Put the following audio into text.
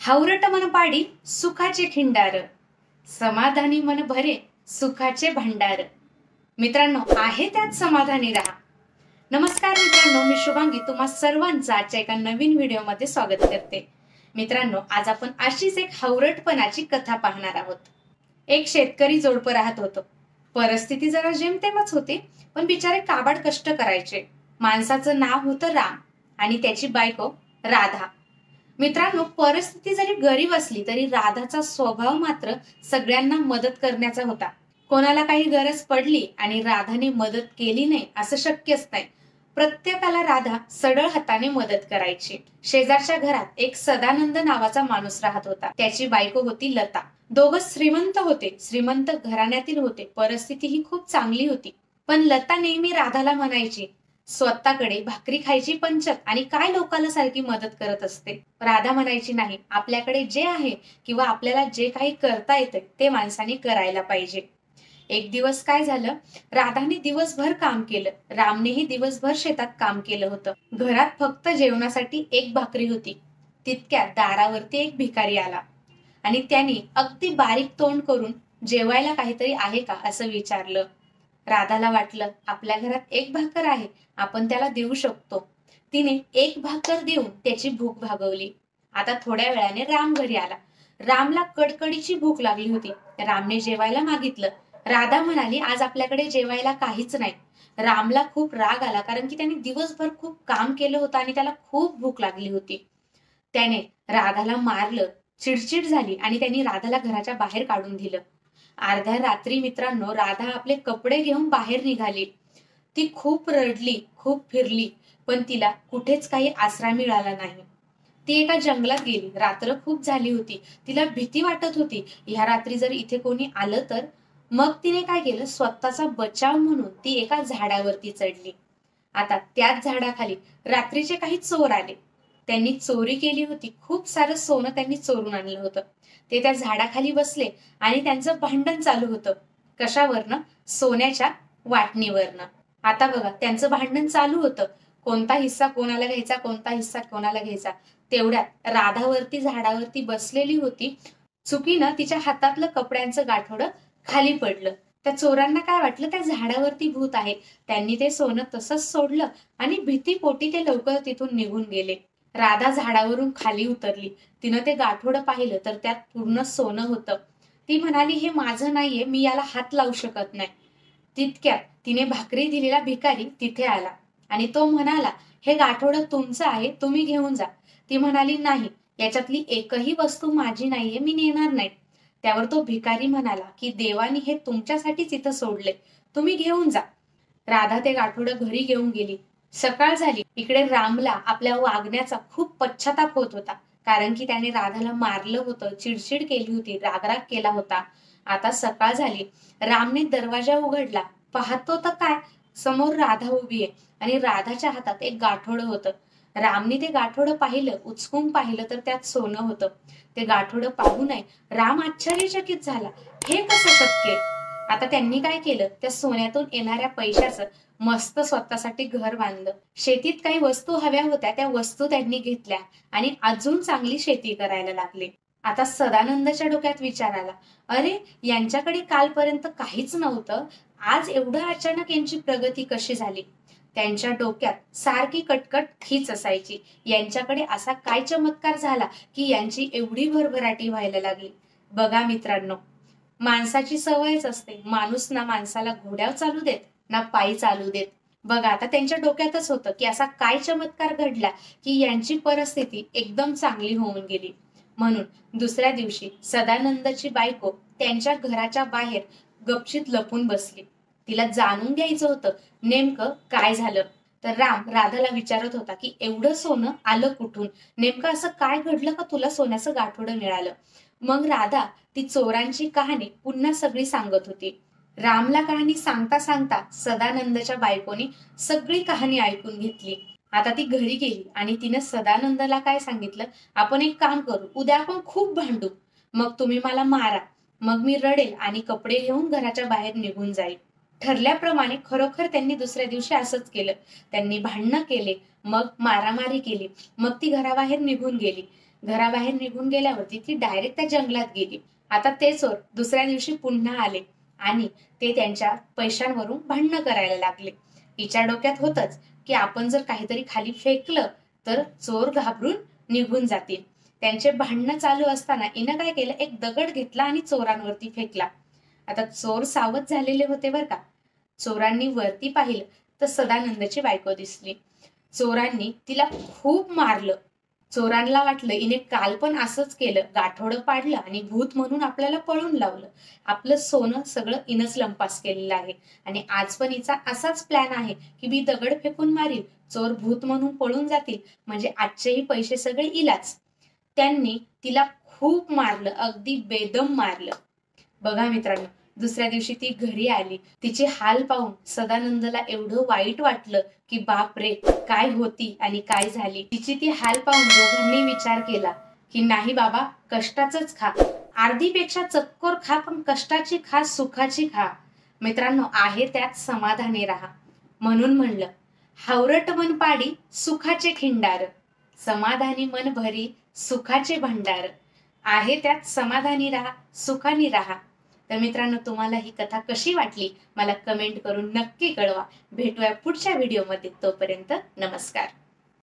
हावरट मन पाडी सुखाचे खिंडार, समाधानी मन भरे सुखाचे भांडार. मित्रांनो, आहे त्यात समाधानी राहा. नमस्कार मित्रांनो, मी शुभांगी तुम्हा सर्वांचं आजच्या एका नवीन व्हिडिओमध्ये स्वागत करते. मित्रांनो, आज आपण अशीच एक हावरटपणाची कथा पाहणार आहोत. एक शेतकरी जोडपं राहत होतं. परिस्थिती जरा जेमतेमच होती, पण बिचारे काबाड कष्ट करायचे. माणसाचं नाव होतं राम आणि त्याची बायको राधा. मित्रांनो, परिस्थिती जरी गरीब असली तरी राधाचा स्वभाव मात्र सगळ्यांना मदत करण्याचा होता. कोणाला काही गरज पडली आणि राधाने मदत केली नाही असं शक्यच नाही. प्रत्येकाला राधा सरळ हाताने मदत करायची. शेजारच्या घरात एक सदानंद नावाचा माणूस राहत होता. त्याची बायको होती लता. दोघं श्रीमंत होते. श्रीमंत घराण्यातील होते. परिस्थिती ही खूप चांगली होती. पण लता नेहमी राधाला म्हणायची, स्वतःकडे भाकरी खायची पंचत आणि काय लोकांना सारखी मदत करत असते. राधा म्हणायची, नाही, आपल्याकडे जे आहे किंवा आपल्याला जे काही करता येते ते माणसाने करायला पाहिजे. एक दिवस काय झालं, राधाने दिवसभर काम केलं. रामनेही दिवसभर शेतात काम केलं होतं. घरात फक्त जेवणासाठी एक भाकरी होती. तितक्यात दारावरती एक भिकारी आला आणि त्याने अगदी बारीक तोंड करून जेवायला काहीतरी आहे का असं विचारलं. राधाला वाटलं, आपल्या घरात एक भाकर आहे, आपण त्याला देऊ शकतो. तिने एक भाकर देऊन त्याची भूक भागवली. आता थोड्या वेळाने राम घरी आला. रामला कडकडीची भूक लागली होती. रामने जेवायला मागितलं. राधा म्हणाली, आज आपल्याकडे जेवायला काहीच नाही. रामला खूप राग आला, कारण की त्याने दिवसभर खूप काम केलं होतं आणि त्याला खूप भूक लागली होती. त्याने राधाला मारलं. चिडचिड झाली आणि त्यांनी राधाला घराच्या बाहेर काढून दिलं. अर्ध्या रात्री मित्रांनो, राधा आपले कपडे घेऊन बाहेर निघाली. ती खूप रडली, खूप फिरली, पण तिला कुठेच काही आसरा मिळाला नाही. ती एका जंगलात गेली. रात्र खूप झाली होती. तिला भीती वाटत होती, ह्या रात्री जर इथे कोणी आलं तर. मग तिने काय केलं, स्वतःचा बचाव म्हणून ती एका झाडावरती चढली. आता त्याच झाडाखाली रात्रीचे काही चोर आले. त्यांनी चोरी केली होती. खूप सारं सोनं त्यांनी चोरून आणलं होतं. ते त्या झाडाखाली बसले आणि त्यांचं भांडण चालू होतं. कशावरनं? सोन्याच्या वाटणीवरनं. आता बघा, त्यांचं भांडण चालू होतं. कोणता हिस्सा कोणाला घ्यायचा, कोणता हिस्सा कोणाला घ्यायचा. तेवढ्यात राधावरती झाडावरती बसलेली होती. चुकीनं तिच्या हातातलं कपड्यांचं गाठोडं खाली पडलं. त्या चोरांना काय वाटलं, त्या झाडावरती भूत आहे. त्यांनी ते सोनं तसंच सोडलं आणि भीतीपोटी ते लवकर तिथून निघून गेले. राधा झाडावरून खाली उतरली. तिनं ते गाठोडं पाहिलं तर त्यात पूर्ण सोनं होतं. ती म्हणाली, हे माझं नाहीये, मी याला हात लावू शकत नाही. तितक्यात तिने भाकरी दिलेला भिकारी तिथे आला आणि तो म्हणाला, हे गाठोडं तुमचं आहे, तुम्ही घेऊन जा. ती म्हणाली, नाही, याच्यातली एकही वस्तू माझी नाहीये, मी नेणार नाही. त्यावर तो भिकारी म्हणाला की देवानी हे तुमच्यासाठीच इथं सोडले, तुम्ही घेऊन जा. राधा ते गाठोडं घरी घेऊन गेली. सकाळ झाली. इकडे रामला आपल्या वागण्याचा खूप पश्चाताप होत होता, कारण की त्याने राधाला मारलं होतं, चिडचिड केली होती, रागराग केला होता. आता सकाळ झाली. रामने दरवाजा उघडला. पाहतो तर काय, समोर राधा उभी आहे आणि राधाच्या हातात एक गाठोडं होतं. रामने ते गाठोडं पाहिलं, उचकून पाहिलं तर त्यात सोनं होतं. ते गाठोडं पाहू नये राम आश्चर्यचकित झाला. हे कसं शक्य? आता त्यांनी काय केलं, त्या सोन्यातून येणाऱ्या पैशाचं मस्त स्वतःसाठी घर बांधलं. शेतीत काही वस्तू हव्या होत्या, त्या वस्तू त्यांनी घेतल्या आणि अजून चांगली शेती करायला लागले. आता सदानंदच्या डोक्यात विचार आला, अरे, यांच्याकडे कालपर्यंत काहीच नव्हतं, आज एवढं अचानक यांची प्रगती कशी झाली? त्यांच्या डोक्यात सारखी कटकट हीच असायची, यांच्याकडे असा काय चमत्कार झाला की यांची एवढी भरभराटी व्हायला लागली. बघा मित्रांनो, माणसाची सवयच असते, माणूस ना माणसाला घोड्यावर चालू देत ना पायी चालू देत. बघा, आता त्यांच्या डोक्यातच होतं की असा काय चमत्कार घडला की यांची परिस्थिती एकदम चांगली होऊन गेली. म्हणून दुसऱ्या दिवशी सदानंदची बायको त्यांच्या घराच्या बाहेर गपचित लपून बसली. तिला जाणून घ्यायचं होतं नेमकं काय झालं. तर राम राधाला विचारत होता की एवढं सोनं आलं कुठून, नेमकं असं काय घडलं का तुला सोन्याचं गाठोडं मिळालं? मग राधा ती चोरांची कहाणी पुन्हा सगळी सांगत होती. रामला कहाणी सांगता सांगता सदानंदच्या बायकोनी सगळी कहाणी ऐकून घेतली. आता ती घरी गेली आणि तिने सदानंदला काय सांगितलं, आपण एक काम करू, उद्या आपण खूप भांडू, मग तुम्ही मला मारा, मग मी रडेल आणि कपडे घेऊन घराच्या बाहेर निघून जाईल. ठरल्याप्रमाणे खरोखर त्यांनी दुसऱ्या दिवशी असंच केलं. त्यांनी भांडणं केले, मग मारामारी केली, मग ती घराबाहेर निघून गेली. घराबाहेर निघून गेल्यावरती ती डायरेक्ट त्या जंगलात गेली. आता ते चोर दुसऱ्या दिवशी पुन्हा आले आणि ते त्यांच्या पैशांवरून भांडणं करायला लागले. हिच्या डोक्यात होतच की आपण जर काहीतरी खाली फेकलं तर चोर घाबरून निघून जातील. त्यांचे भांडणं चालू असताना हिनं काय केलं, एक दगड घेतला आणि चोरांवरती फेकला. आता चोर सावध झालेले होते बरं का. चोरांनी वरती पाहिलं तर सदानंदची बायको दिसली. चोरांनी तिला खूप मारलं. चोरांना वाटलं हिने काल पण असंच केलं, गाठोडं पाडलं आणि भूत म्हणून आपल्याला पळून लावलं. आपलं सोनं सगळं हिनंच लंपास केलेलं आहे आणि आज पण हिचा असाच प्लॅन आहे की मी दगड फेकून मारील, चोर भूत म्हणून पळून जातील, म्हणजे आजचेही पैसे सगळे हिलाच. त्यांनी तिला खूप मारलं, अगदी बेदम मारलं. बघा मित्रांनो, दुसऱ्या दिवशी ती घरी आली. तिचे हाल पाहून सदानंदला एवढं वाईट वाटलं की बाप रे, काय होती आणि काय झाली. तिची ती हाल पाहून दोघांनी विचार केला की नाही बाबा, कष्टाचंच खा, अर्धीपेक्षा चक्कोर खा, पण कष्टाची खा, सुखाची खा. मित्रांनो, आहे त्यात समाधानी राहा. म्हणून म्हणलं, हावरट मन पाडी सुखाचे खिंडार, समाधानी मन भरी सुखाचे भांडार. आहे त्यात समाधानी राहा, सुखानी राहा. तर मित्रांनो, तुम्हाला ही कथा कशी वाटली मला कमेंट करून नक्की कळवा. भेटूया पुढच्या व्हिडिओमध्ये. तोपर्यंत नमस्कार.